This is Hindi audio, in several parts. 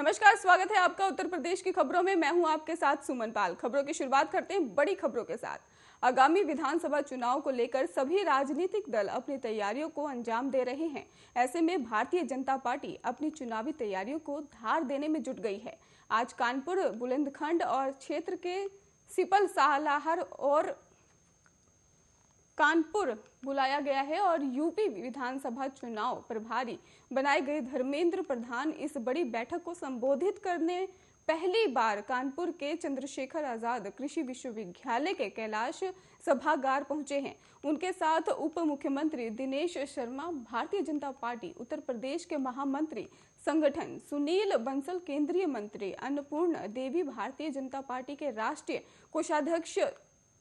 नमस्कार, स्वागत है आपका उत्तर प्रदेश की खबरों में। मैं हूं आपके साथ सुमन पाल। खबरों की शुरुआत करते हैं बड़ी खबरों के साथ। आगामी विधानसभा चुनाव को लेकर सभी राजनीतिक दल अपनी तैयारियों को अंजाम दे रहे हैं। ऐसे में भारतीय जनता पार्टी अपनी चुनावी तैयारियों को धार देने में जुट गई है। आज कानपुर, बुलंदखंड और क्षेत्र के सिपल, सालाहर और कानपुर बुलाया गया है और यूपी विधानसभा चुनाव प्रभारी बनाए गए धर्मेंद्र प्रधान इस बड़ी बैठक को संबोधित करने पहली बार कानपुर के चंद्रशेखर आजाद कृषि विश्वविद्यालय के कैलाश सभागार पहुंचे हैं। उनके साथ उप मुख्यमंत्री दिनेश शर्मा, भारतीय जनता पार्टी उत्तर प्रदेश के महामंत्री संगठन सुनील बंसल, केंद्रीय मंत्री अन्नपूर्ण देवी, भारतीय जनता पार्टी के राष्ट्रीय कोषाध्यक्ष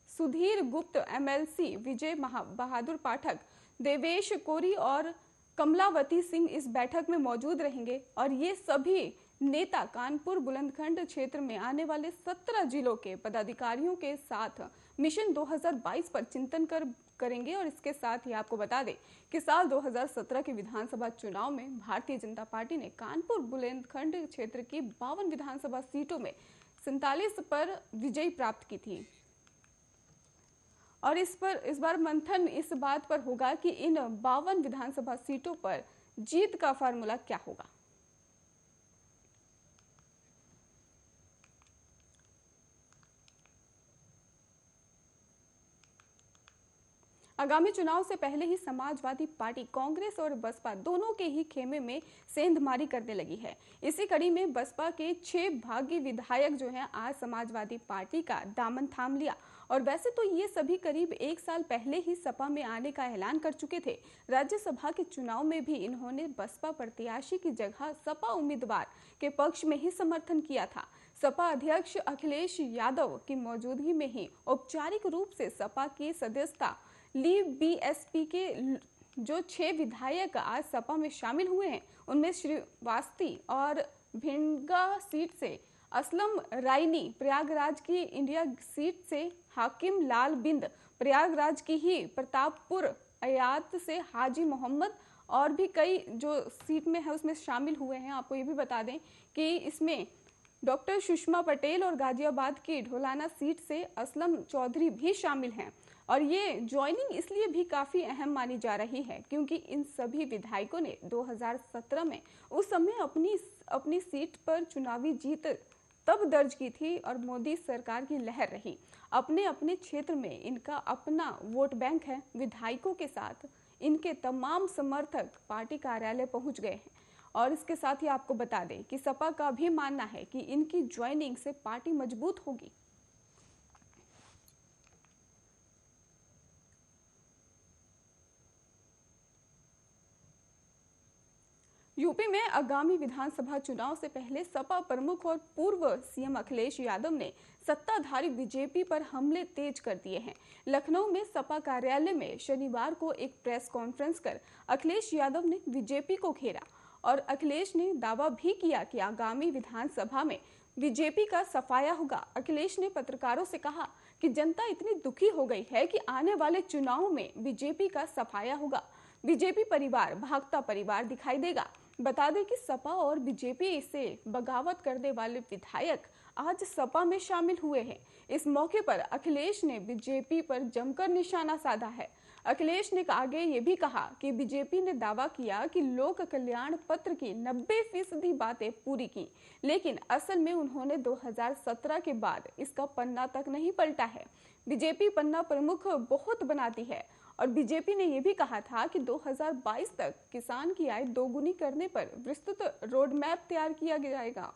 सुधीर गुप्त, एमएलसी विजय बहादुर पाठक, देवेश कोरी और कमलावती सिंह इस बैठक में मौजूद रहेंगे। और ये सभी नेता कानपुर बुलंदखंड क्षेत्र में आने वाले 17 जिलों के पदाधिकारियों के साथ मिशन 2022 पर चिंतन करेंगे। और इसके साथ ही आपको बता दें कि साल 2017 के विधानसभा चुनाव में भारतीय जनता पार्टी ने कानपुर बुलंदखंड क्षेत्र की 52 विधानसभा सीटों में 47 पर विजय प्राप्त की थी। और इस बार मंथन इस बात पर होगा कि इन 52 विधानसभा सीटों पर जीत का फार्मूला क्या होगा। आगामी चुनाव से पहले ही समाजवादी पार्टी, कांग्रेस और बसपा दोनों के ही खेमे में सेंधमारी करने लगी है। इसी कड़ी में बसपा के 6 भाग्य विधायक जो हैं आज समाजवादी पार्टी का दामन थाम लिया। और वैसे तो ये सभी करीब 1 साल पहले ही सपा में आने का ऐलान कर चुके थे। राज्यसभा के चुनाव में भी इन्होंने बसपा प्रत्याशी की जगह सपा उम्मीदवार के पक्ष में ही समर्थन किया था। सपा अध्यक्ष अखिलेश यादव की मौजूदगी में ही औपचारिक रूप से सपा की सदस्यता ली। बीएसपी के जो 6 विधायक आज सपा में शामिल हुए हैं उनमें श्रीवास्ती और भिंडगा सीट से असलम रायनी, प्रयागराज की इंडिया सीट से हाकिम लाल बिंद, प्रयागराज की ही प्रतापपुर अयात से हाजी मोहम्मद और भी कई जो सीट में है उसमें शामिल हुए हैं। आपको ये भी बता दें कि इसमें डॉक्टर सुषमा पटेल और गाजियाबाद की ढोलाना सीट से असलम चौधरी भी शामिल हैं। और ये ज्वाइनिंग इसलिए भी काफ़ी अहम मानी जा रही है क्योंकि इन सभी विधायकों ने 2017 में उस समय अपनी सीट पर चुनावी जीत तब दर्ज की थी और मोदी सरकार की लहर रही। अपने अपने क्षेत्र में इनका अपना वोट बैंक है। विधायकों के साथ इनके तमाम समर्थक पार्टी कार्यालय पहुंच गए हैं। और इसके साथ ही आपको बता दें कि सपा का भी मानना है कि इनकी ज्वाइनिंग से पार्टी मजबूत होगी। यूपी में आगामी विधानसभा चुनाव से पहले सपा प्रमुख और पूर्व सीएम अखिलेश यादव ने सत्ताधारी बीजेपी पर हमले तेज कर दिए हैं। लखनऊ में सपा कार्यालय में शनिवार को एक प्रेस कॉन्फ्रेंस कर अखिलेश यादव ने बीजेपी को घेरा और अखिलेश ने दावा भी किया कि आगामी विधानसभा में बीजेपी का सफाया होगा। अखिलेश ने पत्रकारों से कहा कि जनता इतनी दुखी हो गई है कि आने वाले चुनाव में बीजेपी का सफाया होगा। बीजेपी परिवार भागता परिवार दिखाई देगा। बता दें कि सपा और बीजेपी से बगावत करने वाले विधायक आज सपा में शामिल हुए हैं। इस मौके पर अखिलेश ने बीजेपी पर जमकर निशाना साधा है। अखिलेश ने आगे ये भी कहा कि बीजेपी ने दावा किया कि लोक कल्याण पत्र की 90% बातें पूरी की, लेकिन असल में उन्होंने 2017 के बाद इसका पन्ना तक नहीं पलटा है। बीजेपी पन्ना प्रमुख बहुत बनाती है। और बीजेपी ने यह भी कहा था कि 2022 तक किसान की आय दोगुनी करने पर विस्तृत रोड मैप तैयार किया जाएगा।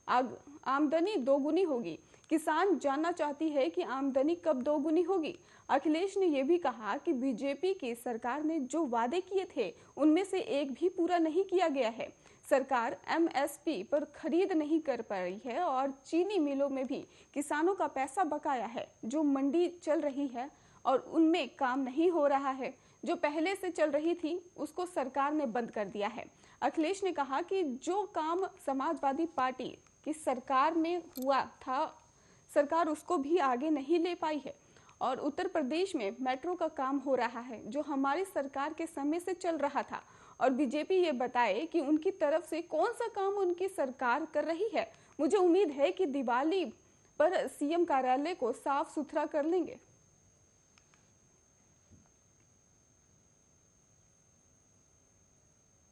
आमदनी दोगुनी होगी। किसान जानना चाहती है कि आमदनी कब दोगुनी होगी। अखिलेश ने यह भी कहा कि बीजेपी की सरकार ने जो वादे किए थे उनमें से एक भी पूरा नहीं किया गया है। सरकार एमएसपी पर खरीद नहीं कर पा रही है और चीनी मिलों में भी किसानों का पैसा बकाया है। जो मंडी चल रही है और उनमें काम नहीं हो रहा है। जो पहले से चल रही थी उसको सरकार ने बंद कर दिया है। अखिलेश ने कहा कि जो काम समाजवादी पार्टी की सरकार में हुआ था, सरकार उसको भी आगे नहीं ले पाई है। और उत्तर प्रदेश में मेट्रो का काम हो रहा है जो हमारी सरकार के समय से चल रहा था और बीजेपी ये बताए कि उनकी तरफ से कौन सा काम उनकी सरकार कर रही है। मुझे उम्मीद है कि दिवाली पर सीएम कार्यालय को साफ सुथरा कर लेंगे।